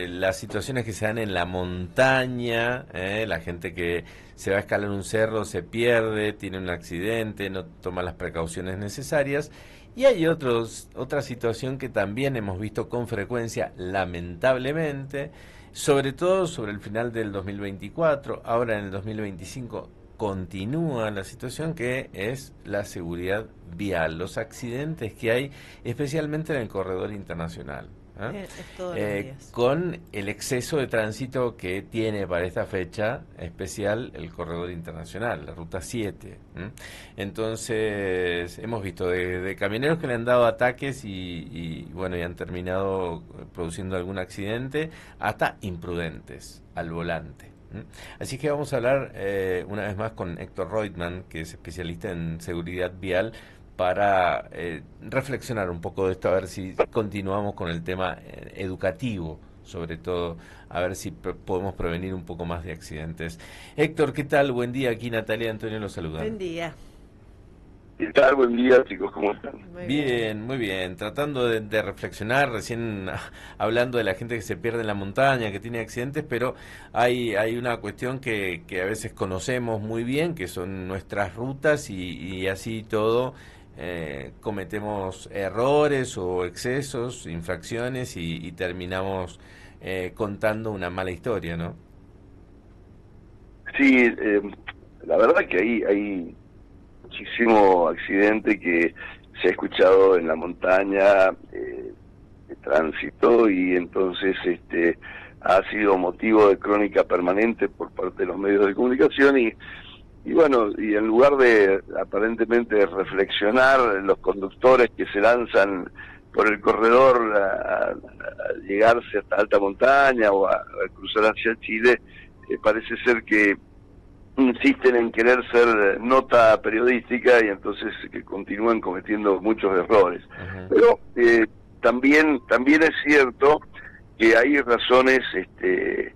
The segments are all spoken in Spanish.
las situaciones que se dan en la montaña, la gente que se va a escalar un cerro se pierde, tiene un accidente, no toma las precauciones necesarias. Y hay otra situación que también hemos visto con frecuencia, lamentablemente, sobre todo sobre el final del 2024, ahora en el 2025 continúa la situación, que es la seguridad vial, los accidentes que hay especialmente en el corredor internacional. Es todos los días. Con el exceso de tránsito que tiene para esta fecha especial el corredor internacional, la ruta 7. Entonces hemos visto de camioneros que le han dado ataques bueno, y han terminado produciendo algún accidente, hasta imprudentes al volante. Así que vamos a hablar una vez más con Héctor Reutemann, que es especialista en seguridad vial, para reflexionar un poco de esto, a ver si continuamos con el tema educativo, sobre todo, a ver si podemos prevenir un poco más de accidentes. Héctor, ¿qué tal? Buen día, aquí Natalia y Antonio los saludan. Buen día. ¿Qué tal? Buen día, chicos, ¿cómo están? Muy Bien, muy bien, tratando de reflexionar, recién hablando de la gente que se pierde en la montaña, que tiene accidentes, pero hay una cuestión que a veces conocemos muy bien, que son nuestras rutas, y así todo cometemos errores o excesos, infracciones, y terminamos contando una mala historia, ¿no? Sí, la verdad que hay muchísimo accidente que se ha escuchado en la montaña, de tránsito, y entonces ha sido motivo de crónica permanente por parte de los medios de comunicación, y bueno, y en lugar de aparentemente reflexionar, los conductores que se lanzan por el corredor a llegarse hasta alta montaña o a cruzar hacia Chile, parece ser que insisten en querer ser nota periodística, y entonces que continúan cometiendo muchos errores. Pero también es cierto que hay razones que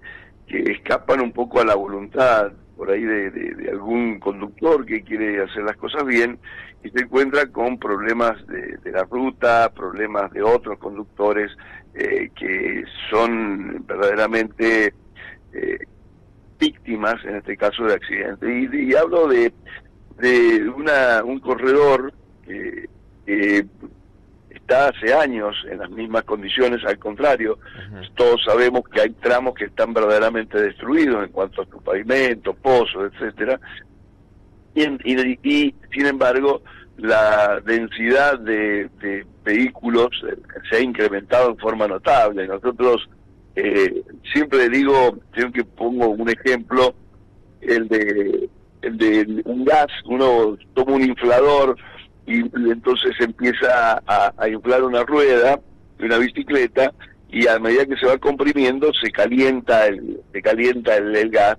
escapan un poco a la voluntad por ahí de algún conductor que quiere hacer las cosas bien, y se encuentra con problemas de la ruta, problemas de otros conductores que son verdaderamente víctimas, en este caso, de accidentes. Y hablo de un corredor que está hace años en las mismas condiciones. Al contrario, todos sabemos que hay tramos que están verdaderamente destruidos en cuanto a su pavimento, pozos, etcétera, y sin embargo la densidad de vehículos se ha incrementado en forma notable. Nosotros siempre pongo un ejemplo, el de un gas. Uno toma un inflador y entonces empieza a inflar una rueda de una bicicleta, y a medida que se va comprimiendo se calienta el gas,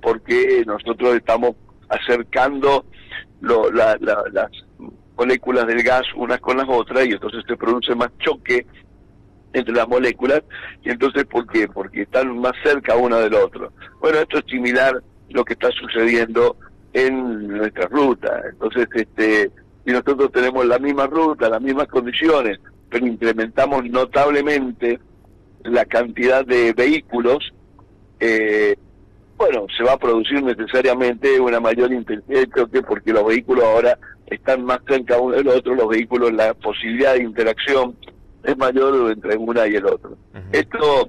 porque nosotros estamos acercando las moléculas del gas unas con las otras, y entonces se produce más choque entre las moléculas. Y entonces, ¿por qué? Porque están más cerca una del otro. Bueno, esto es similar lo que está sucediendo en nuestra ruta. Entonces, si nosotros tenemos la misma ruta, las mismas condiciones, pero incrementamos notablemente la cantidad de vehículos, bueno, se va a producir necesariamente una mayor intensidad de choque, porque los vehículos ahora están más cerca uno del otro. Los vehículos, la posibilidad de interacción es mayor entre una y el otro. Esto,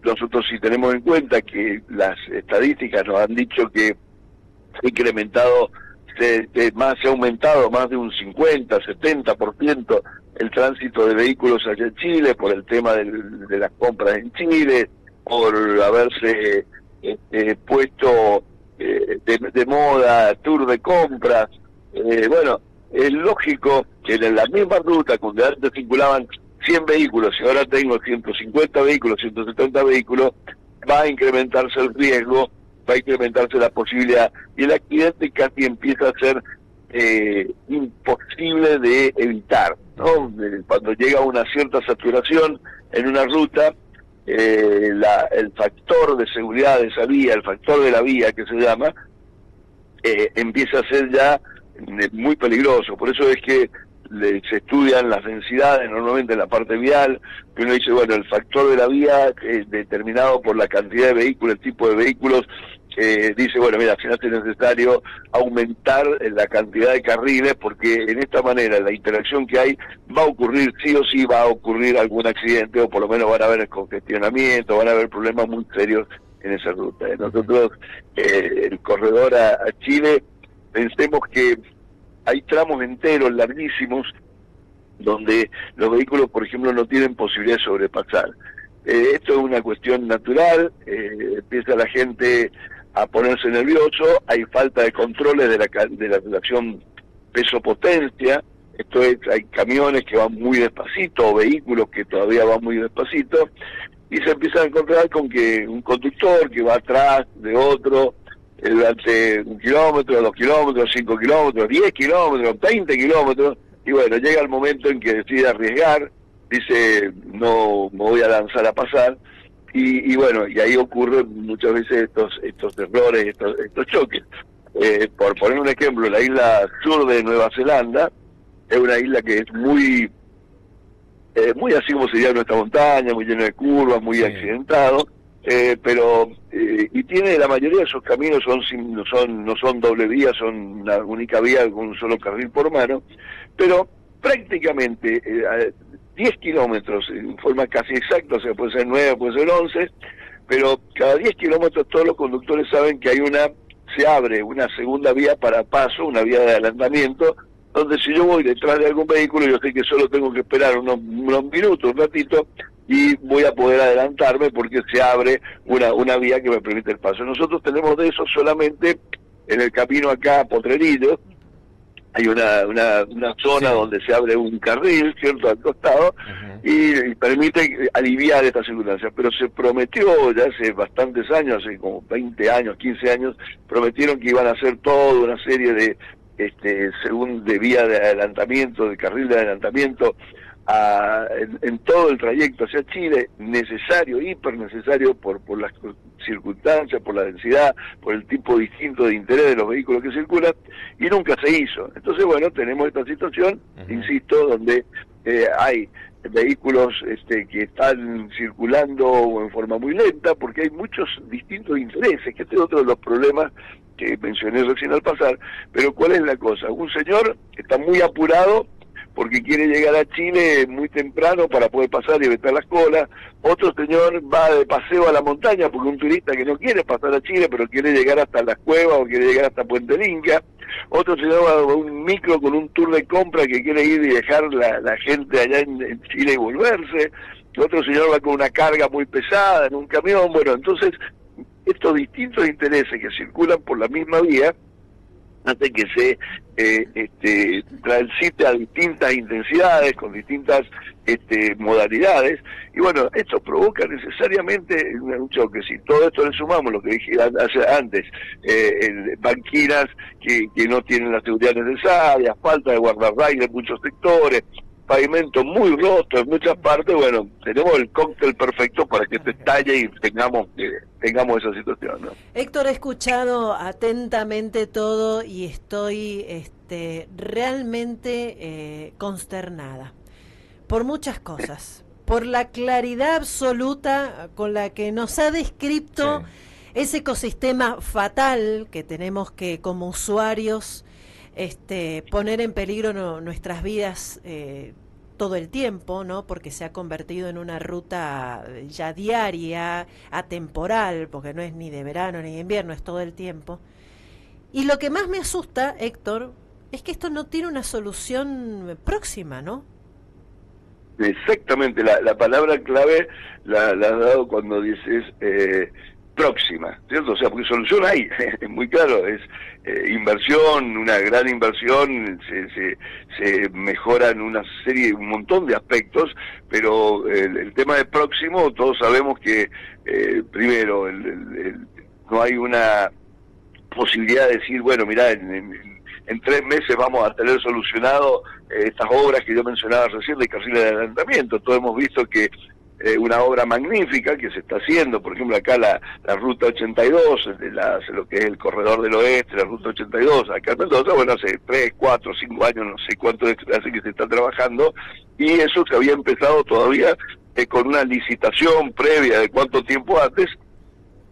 nosotros, si tenemos en cuenta que las estadísticas nos han dicho que se ha incrementado, se ha aumentado más de un 50-70% el tránsito de vehículos allá en Chile, por el tema de las compras en Chile, por haberse puesto de moda tour de compras. Bueno, es lógico que en la misma ruta, donde antes circulaban 100 vehículos y ahora tengo 150 vehículos, 170 vehículos, va a incrementarse el riesgo, va a incrementarse la posibilidad, y el accidente casi empieza a ser imposible de evitar, ¿no? Cuando llega una cierta saturación en una ruta, el factor de seguridad de esa vía, el factor de la vía que se llama, empieza a ser ya muy peligroso. Por eso es que se estudian las densidades normalmente en la parte vial, que uno dice, bueno, el factor de la vía es determinado por la cantidad de vehículos, el tipo de vehículos, dice, bueno, mira, al final es necesario aumentar la cantidad de carriles, porque en esta manera la interacción que hay va a ocurrir, sí o sí va a ocurrir algún accidente, o por lo menos van a haber congestionamiento, van a haber problemas muy serios en esa ruta. Nosotros, el corredor a Chile, pensemos que hay tramos enteros, larguísimos, donde los vehículos, por ejemplo, no tienen posibilidad de sobrepasar. Esto es una cuestión natural, empieza la gente a ponerse nervioso, hay falta de controles de la relación peso-potencia, esto es, hay camiones que van muy despacito, o vehículos que todavía van muy despacito, y se empiezan a encontrar con que un conductor que va atrás de otro, durante 1 kilómetro, 2 kilómetros, 5 kilómetros, 10 kilómetros, 20 kilómetros, y bueno, llega el momento en que decide arriesgar, dice, no me voy a lanzar a pasar, y bueno, y ahí ocurren muchas veces estos errores, estos choques. Por poner un ejemplo, la isla sur de Nueva Zelanda es una isla que es muy así como sería nuestra montaña, muy llena de curvas, muy accidentado, pero y tiene, la mayoría de esos caminos no son doble vía, son una única vía con un solo carril por mano, pero prácticamente 10 kilómetros en forma casi exacta, o sea, puede ser 9, puede ser 11, pero cada 10 kilómetros todos los conductores saben que se abre una segunda vía para paso, una vía de adelantamiento, donde si yo voy detrás de algún vehículo, yo sé que solo tengo que esperar unos minutos, un ratito, y voy a poder adelantarme porque se abre una vía que me permite el paso. Nosotros tenemos de eso solamente en el camino acá a Potrerillos, hay una zona donde se abre un carril, ¿cierto?, al costado, y permite aliviar estas circunstancias. Pero se prometió ya hace bastantes años, hace como 20 años, 15 años, prometieron que iban a hacer toda una serie de de vía de adelantamiento, de carril de adelantamiento, en todo el trayecto hacia Chile, necesario, hiper necesario por las circunstancias, por la densidad, por el tipo distinto de interés de los vehículos que circulan, y nunca se hizo. Entonces, bueno, tenemos esta situación, insisto, donde hay vehículos que están circulando en forma muy lenta, porque hay muchos distintos intereses, que este es otro de los problemas que mencioné recién al pasar. Pero ¿cuál es la cosa? Un señor está muy apurado porque quiere llegar a Chile muy temprano para poder pasar y evitar las colas. Otro señor va de paseo a la montaña porque un turista que no quiere pasar a Chile pero quiere llegar hasta las cuevas o quiere llegar hasta Puente Inca. Otro señor va a un micro con un tour de compra que quiere ir y dejar la gente allá en Chile y volverse. Otro señor va con una carga muy pesada en un camión. Bueno, entonces estos distintos intereses que circulan por la misma vía hacen que se transite a distintas intensidades, con distintas modalidades, y bueno, esto provoca necesariamente un choque. Si todo esto le sumamos lo que dije antes, banquinas que no tienen la seguridad necesaria, falta de guardarraíles en muchos sectores, pavimento muy roto en muchas partes, bueno, tenemos el cóctel perfecto para que esto estalle y tengamos esa situación, ¿no? Héctor, he escuchado atentamente todo y estoy realmente consternada por muchas cosas, por la claridad absoluta con la que nos ha descrito ese ecosistema fatal que tenemos que como usuarios poner en peligro nuestras vidas todo el tiempo, ¿no? Porque se ha convertido en una ruta ya diaria, atemporal, porque no es ni de verano ni de invierno, es todo el tiempo. Y lo que más me asusta, Héctor, es que esto no tiene una solución próxima, ¿no? Exactamente, la palabra clave la has dado cuando dices próxima, ¿cierto? O sea, porque solución hay, es muy claro, es inversión, una gran inversión, se mejoran un montón de aspectos, pero el tema de próximo, todos sabemos que primero, no hay una posibilidad de decir, bueno, mirá, en 3 meses vamos a tener solucionado estas obras que yo mencionaba recién de carriles de adelantamiento. Todos hemos visto que una obra magnífica que se está haciendo, por ejemplo acá la Ruta 82, lo que es el Corredor del Oeste, la Ruta 82, acá en Mendoza, bueno, hace 3, 4, 5 años, no sé cuánto hace que se está trabajando, y eso se había empezado todavía con una licitación previa de cuánto tiempo antes,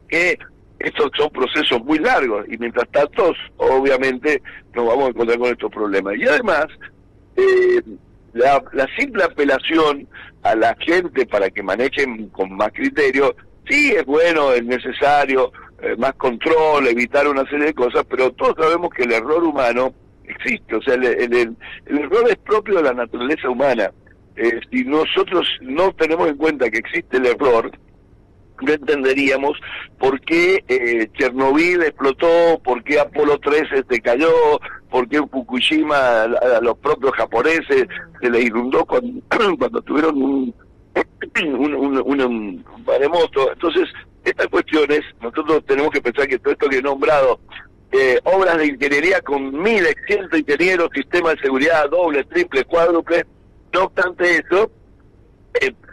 que estos son procesos muy largos, y mientras tanto, obviamente, nos vamos a encontrar con estos problemas. Y además, la simple apelación a la gente para que manejen con más criterio, sí es bueno, es necesario, más control, evitar una serie de cosas, pero todos sabemos que el error humano existe, o sea, el error es propio de la naturaleza humana. Si nosotros no tenemos en cuenta que existe el error, no entenderíamos por qué Chernobyl explotó, por qué Apolo 13 se cayó, por qué Fukushima a los propios japoneses se les inundó cuando tuvieron un maremoto. Entonces, estas cuestiones, nosotros tenemos que pensar que todo esto que he nombrado, obras de ingeniería con 1.100 ingenieros, sistemas de seguridad doble, triple, cuádruple, no obstante eso,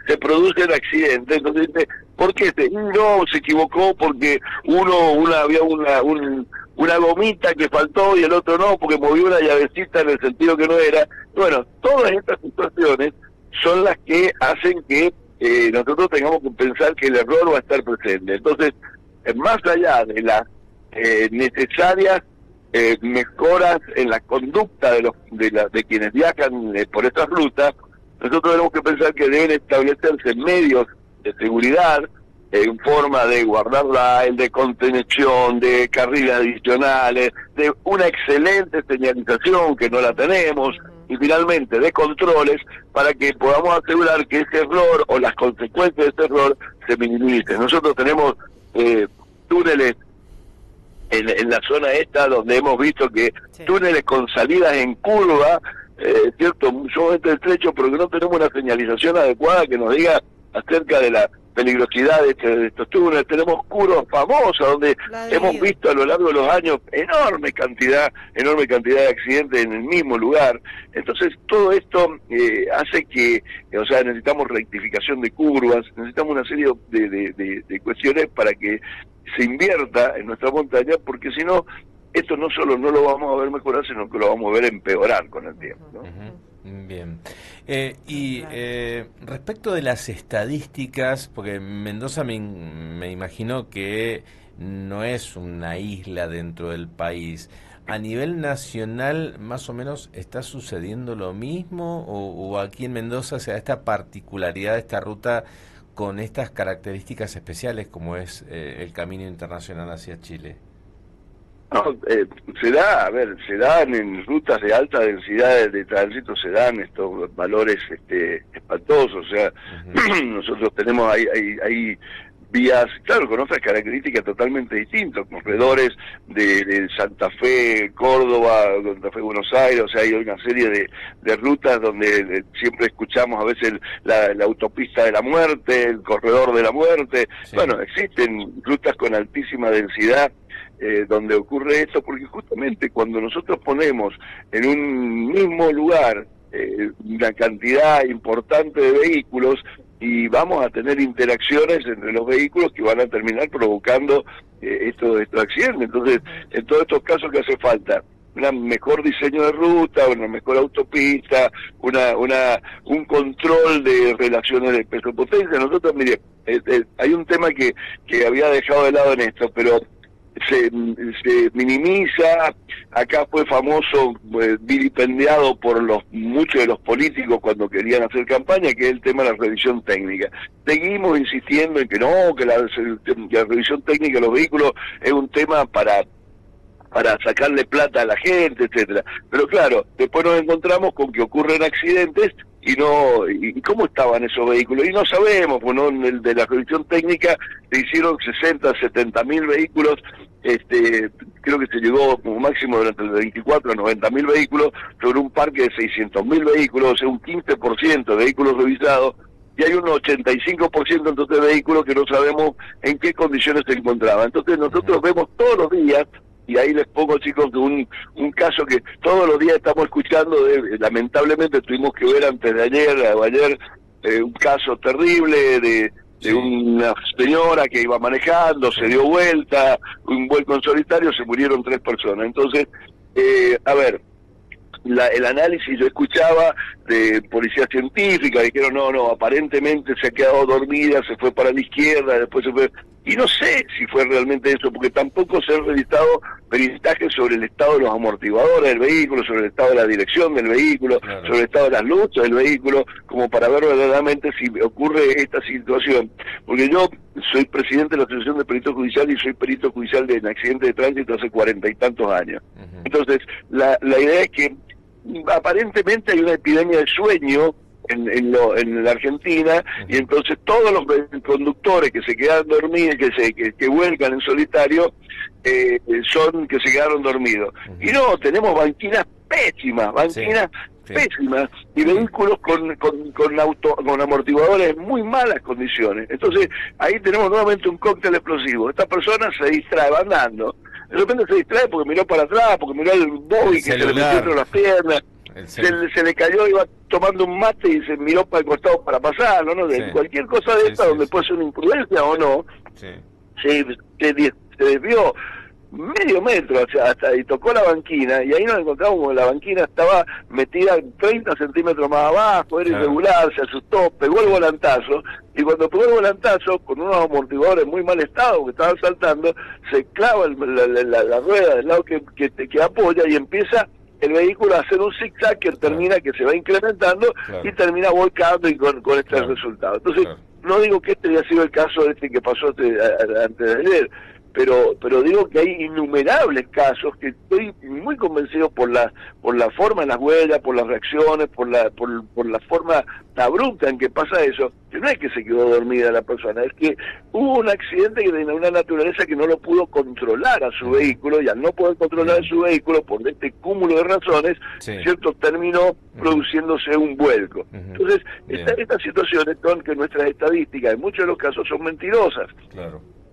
se producen accidentes. Entonces, ¿por qué? No, se equivocó porque había una gomita que faltó y el otro no, porque movió una llavecita en el sentido que no era. Bueno, todas estas situaciones son las que hacen que nosotros tengamos que pensar que el error va a estar presente. Entonces, más allá de las necesarias mejoras en la conducta de quienes viajan por estas rutas, nosotros tenemos que pensar que deben establecerse medios de seguridad en forma de guardarrail, de contención, de carriles adicionales, de una excelente señalización que no la tenemos, y finalmente de controles para que podamos asegurar que ese error o las consecuencias de ese error se minimicen. Nosotros tenemos túneles en la zona esta donde hemos visto que túneles con salidas en curva, cierto, sumamente estrecho, pero que no tenemos una señalización adecuada que nos diga acerca de la peligrosidad de estos túneles. Tenemos curvas famosas donde hemos visto a lo largo de los años enorme cantidad de accidentes en el mismo lugar. Entonces todo esto hace que, o sea, necesitamos rectificación de curvas, necesitamos una serie de cuestiones para que se invierta en nuestra montaña, porque si no, esto no solo no lo vamos a ver mejorar, sino que lo vamos a ver empeorar con el tiempo, ¿no? Bien. Respecto de las estadísticas, porque Mendoza me imagino que no es una isla dentro del país, ¿a nivel nacional más o menos está sucediendo lo mismo? ¿O aquí en Mendoza se da esta particularidad de esta ruta con estas características especiales como es el camino internacional hacia Chile? No, se dan en rutas de alta densidad de tránsito, se dan estos valores espantosos. O sea, nosotros tenemos hay vías, claro, con otras características totalmente distintas, corredores de Santa Fe, Córdoba, Santa Fe, Buenos Aires. O sea, hay una serie de rutas donde siempre escuchamos a veces la autopista de la muerte, el corredor de la muerte. Sí. Bueno, existen rutas con altísima densidad donde ocurre esto, porque justamente cuando nosotros ponemos en un mismo lugar una cantidad importante de vehículos, y vamos a tener interacciones entre los vehículos que van a terminar provocando estos accidentes. Entonces, en todos estos casos que hace falta un mejor diseño de ruta, una mejor autopista, un control de relaciones de peso-potencia. Nosotros, mire, hay un tema que había dejado de lado en esto, pero se minimiza. Acá fue famoso, vilipendiado por muchos de los políticos cuando querían hacer campaña, que es el tema de la revisión técnica. Seguimos insistiendo en que no, que la revisión técnica de los vehículos es un tema para sacarle plata a la gente, etcétera. Pero claro, después nos encontramos con que ocurren accidentes y cómo estaban esos vehículos, y no sabemos, pues no, de la revisión técnica se hicieron 60, 70 mil vehículos, creo que se llegó como máximo durante el 24 a 90 mil vehículos, sobre un parque de 600 mil vehículos, o sea, un 15% de vehículos revisados, y hay un 85% entonces de vehículos que no sabemos en qué condiciones se encontraban. Entonces nosotros vemos todos los días, y ahí les pongo, chicos, un caso que todos los días estamos escuchando, lamentablemente tuvimos que ver antes de ayer un caso terrible de una señora que iba manejando, se dio vuelta, un vuelco en solitario, se murieron 3 personas. Entonces, a ver, el análisis yo escuchaba de policía científica, dijeron no, aparentemente se ha quedado dormida, se fue para la izquierda, después se fue, y no sé si fue realmente eso, porque tampoco se han realizado peritajes sobre el estado de los amortiguadores del vehículo, sobre el estado de la dirección del vehículo, claro, sobre el estado de las luces del vehículo, como para ver verdaderamente si ocurre esta situación. Porque yo soy presidente de la Asociación de Peritos Judiciales y soy perito judicial en accidentes de tránsito hace 40 y tantos años. Entonces, la idea es que aparentemente hay una epidemia de sueño en la Argentina, y entonces todos los conductores que se quedan dormidos, que vuelcan en solitario, son que se quedaron dormidos. Y no, tenemos banquinas pésimas, pésimas, y vehículos con amortiguadores en muy malas condiciones. Entonces, ahí tenemos nuevamente un cóctel explosivo. Esta persona se distrae, va andando, de repente se distrae porque miró para atrás, porque miró el móvil que se le metió entre las piernas, se le cayó, iba tomando un mate y se miró para el costado para pasarlo, ¿no? De cualquier cosa de esta, donde puede ser una imprudencia o no, se desvió medio metro hasta y tocó la banquina, y ahí nos encontramos como la banquina estaba metida 30 centímetros más abajo, era irregular, se asustó, pegó el volantazo, y cuando pegó el volantazo, con unos amortiguadores en muy mal estado, que estaban saltando, se clava la rueda del lado que apoya, y empieza el vehículo a hacer un zigzag que termina, que se va incrementando, y termina volcando y con este resultado. Entonces, no digo que este haya sido el caso que pasó antes de ayer, pero digo que hay innumerables casos que estoy muy convencido por la forma en las huellas, por las reacciones, por la forma abrupta en que pasa eso, que no es que se quedó dormida la persona, es que hubo un accidente que de una naturaleza que no lo pudo controlar a su vehículo, y al no poder controlar su vehículo por este cúmulo de razones, cierto, terminó produciéndose un vuelco. Entonces, estas situaciones son que nuestras estadísticas en muchos de los casos son mentirosas.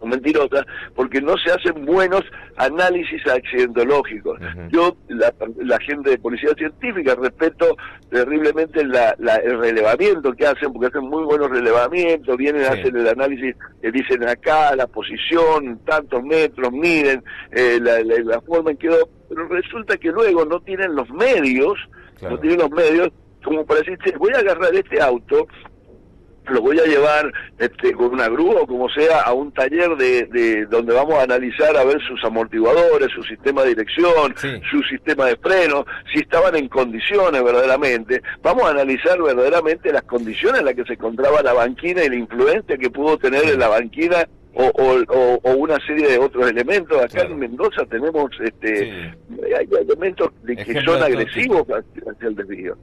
Mentirosas, porque no se hacen buenos análisis accidentológicos. Yo, la gente de policía científica, respeto terriblemente el relevamiento que hacen, porque hacen muy buenos relevamientos, vienen, hacen el análisis, dicen acá, la posición, tantos metros, miren la forma en que quedó, pero resulta que luego no tienen los medios, como para decir, voy a agarrar este auto, lo voy a llevar con una grúa o como sea a un taller de donde vamos a analizar a ver sus amortiguadores, su sistema de dirección, su sistema de freno, si estaban en condiciones verdaderamente. Vamos a analizar verdaderamente las condiciones en las que se encontraba la banquina y la influencia que pudo tener en la banquina o una serie de otros elementos. Acá en Mendoza tenemos hay elementos que son agresivos hacia el desvío.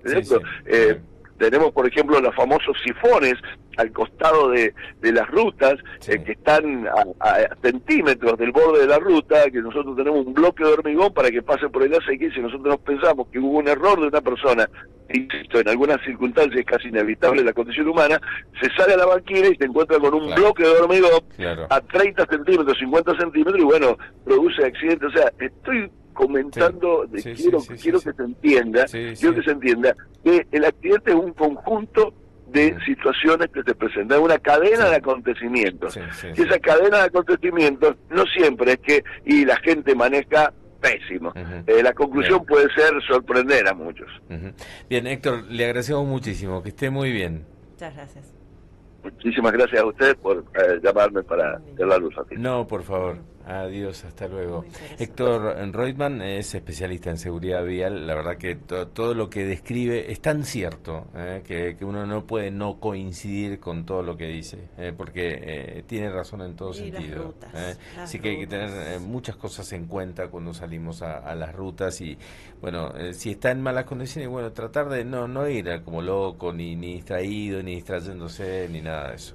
Tenemos, por ejemplo, los famosos sifones al costado de las rutas, que están a centímetros del borde de la ruta, que nosotros tenemos un bloque de hormigón para que pase por el aceite, y si nosotros pensamos que hubo un error de una persona, insisto, en algunas circunstancias es casi inevitable la condición humana, se sale a la banquina y se encuentra con un bloque de hormigón a 30 centímetros, 50 centímetros, y bueno, produce accidentes. O sea, estoy comentando, quiero que se entienda, que el accidente es un conjunto de situaciones que se presentan, una cadena de acontecimientos. Y esa cadena de acontecimientos no siempre es que la gente maneja pésimo. La conclusión puede ser sorprender a muchos. Bien, Héctor, le agradecemos muchísimo, que esté muy bien. Muchas gracias. Muchísimas gracias a usted por llamarme para dar la luz a ti. No, por favor. Adiós, hasta luego. Héctor Reutemann es especialista en seguridad vial. La verdad que todo lo que describe es tan cierto que uno no puede no coincidir con todo lo que dice, porque tiene razón en todo sentido. Así que hay que tener muchas cosas en cuenta cuando salimos a las rutas, y bueno, si está en malas condiciones, bueno, tratar de no ir como loco, ni distraído, ni distrayéndose, ni nada de eso.